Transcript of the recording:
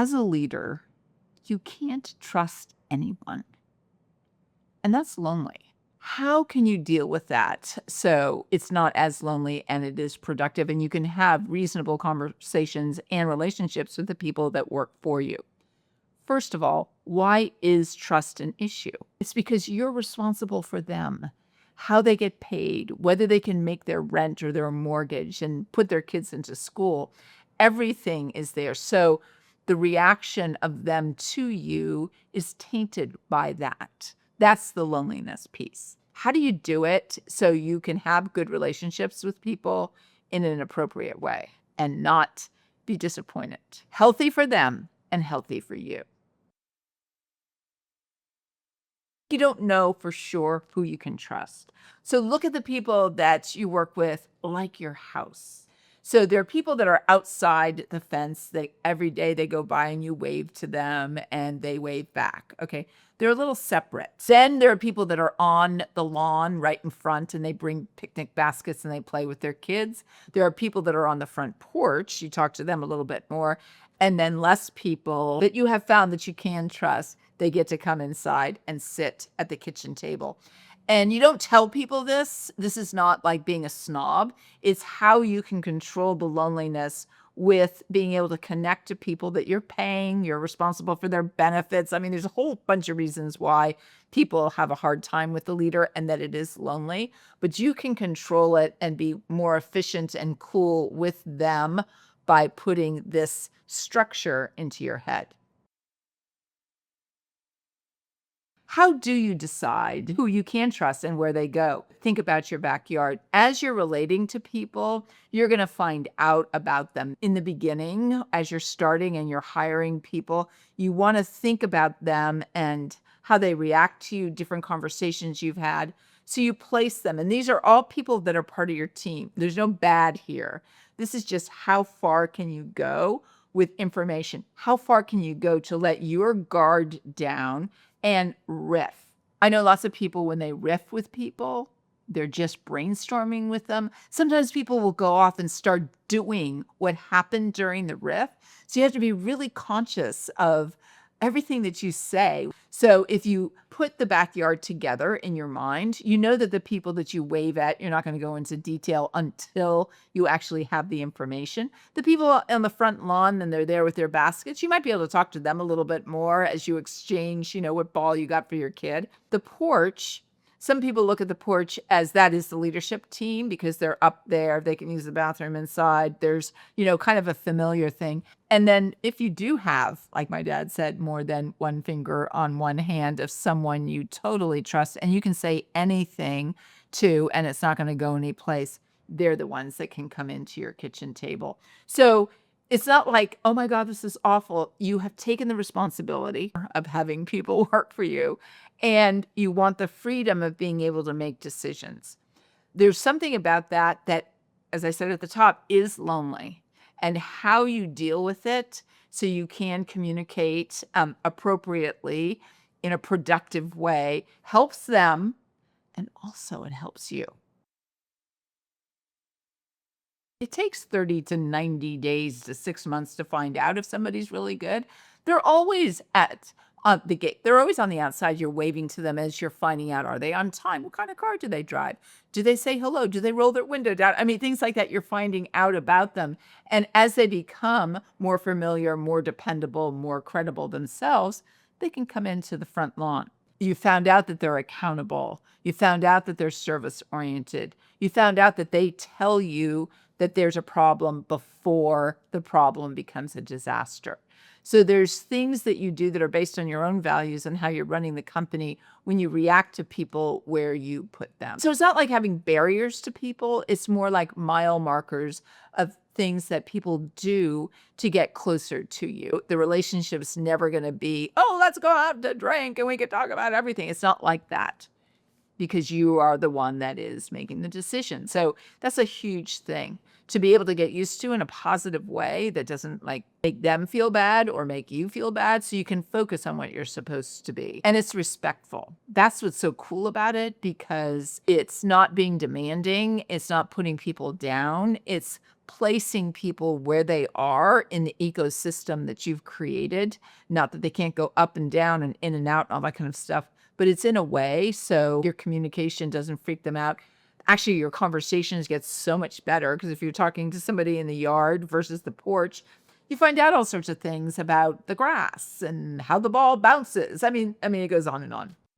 As a leader, you can't trust anyone, and that's lonely. How can you deal with that so it's not as lonely and it is productive and you can have reasonable conversations and relationships with the people that work for you? First of all, why is trust an issue? It's because you're responsible for them, how they get paid, whether they can make their rent or their mortgage and put their kids into school. Everything is there. So the reaction of them to you is tainted by that. That's the loneliness piece. How do you do it so you can have good relationships with people in an appropriate way and not be disappointed? Healthy for them and healthy for you. You don't know for sure who you can trust. So look at the people that you work with like your house. So there are people that are outside the fence that every day they go by and you wave to them and they wave back. Okay. They're a little separate. Then there are people that are on the lawn right in front and they bring picnic baskets and they play with their kids. There are people that are on the front porch. You talk to them a little bit more. And then less people that you have found that you can trust. They get to come inside and sit at the kitchen table. And you don't tell people this. This is not like being a snob. It's how you can control the loneliness with being able to connect to people that you're paying. You're responsible for their benefits. I mean, there's a whole bunch of reasons why people have a hard time with the leader and that it is lonely, but you can control it and be more efficient and cool with them by putting this structure into your head. How do you decide who you can trust and where they go? Think about your backyard. As you're relating to people, you're going to find out about them in the beginning. As you're starting and you're hiring people, you want to think about them and how they react to you, different conversations you've had. So you place them. And these are all people that are part of your team. There's no bad here. This is just how far can you go with information? How far can you go to let your guard down and riff? I know lots of people, when they riff with people, they're just brainstorming with them. Sometimes people will go off and start doing what happened during the riff. So you have to be really conscious of everything that you say. So if you put the backyard together in your mind, you know that the people that you wave at, you're not going to go into detail until you actually have the information. The people on the front lawn and they're there with their baskets, you might be able to talk to them a little bit more as you exchange, what ball you got for your kid. The porch, some people look at the porch as that is the leadership team because they're up there. They can use the bathroom inside. There's, kind of a familiar thing. And then if you do have, like my dad said, more than one finger on one hand of someone you totally trust and you can say anything to, and it's not going to go anyplace, they're the ones that can come into your kitchen table. So it's not like, oh my God, this is awful. You have taken the responsibility of having people work for you, and you want the freedom of being able to make decisions. There's something about that, as I said at the top, is lonely, and how you deal with it so you can communicate appropriately in a productive way helps them, and also it helps you. It takes 30 to 90 days to 6 months to find out if somebody's really good. They're always at the gate. They're always on the outside. You're waving to them as you're finding out, are they on time? What kind of car do they drive? Do they say hello? Do they roll their window down? I mean, things like that, you're finding out about them. And as they become more familiar, more dependable, more credible themselves, they can come into the front lawn. You found out that they're accountable. You found out that they're service oriented. You found out that they tell you that there's a problem before the problem becomes a disaster. So there's things that you do that are based on your own values and how you're running the company when you react to people where you put them. So it's not like having barriers to people. It's more like mile markers of things that people do to get closer to you. The relationship's never going to be, oh, let's go out to drink and we can talk about everything. It's not like that. because you are the one that is making the decision. So that's a huge thing to be able to get used to in a positive way that doesn't like make them feel bad or make you feel bad, so you can focus on what you're supposed to be. And it's respectful. That's what's so cool about it, because it's not being demanding, it's not putting people down, it's placing people where they are in the ecosystem that you've created. Not that they can't go up and down and in and out and all that kind of stuff, but it's in a way so your communication doesn't freak them out. Actually, your conversations get so much better, because if you're talking to somebody in the yard versus the porch, you find out all sorts of things about the grass and how the ball bounces. I mean, it goes on and on.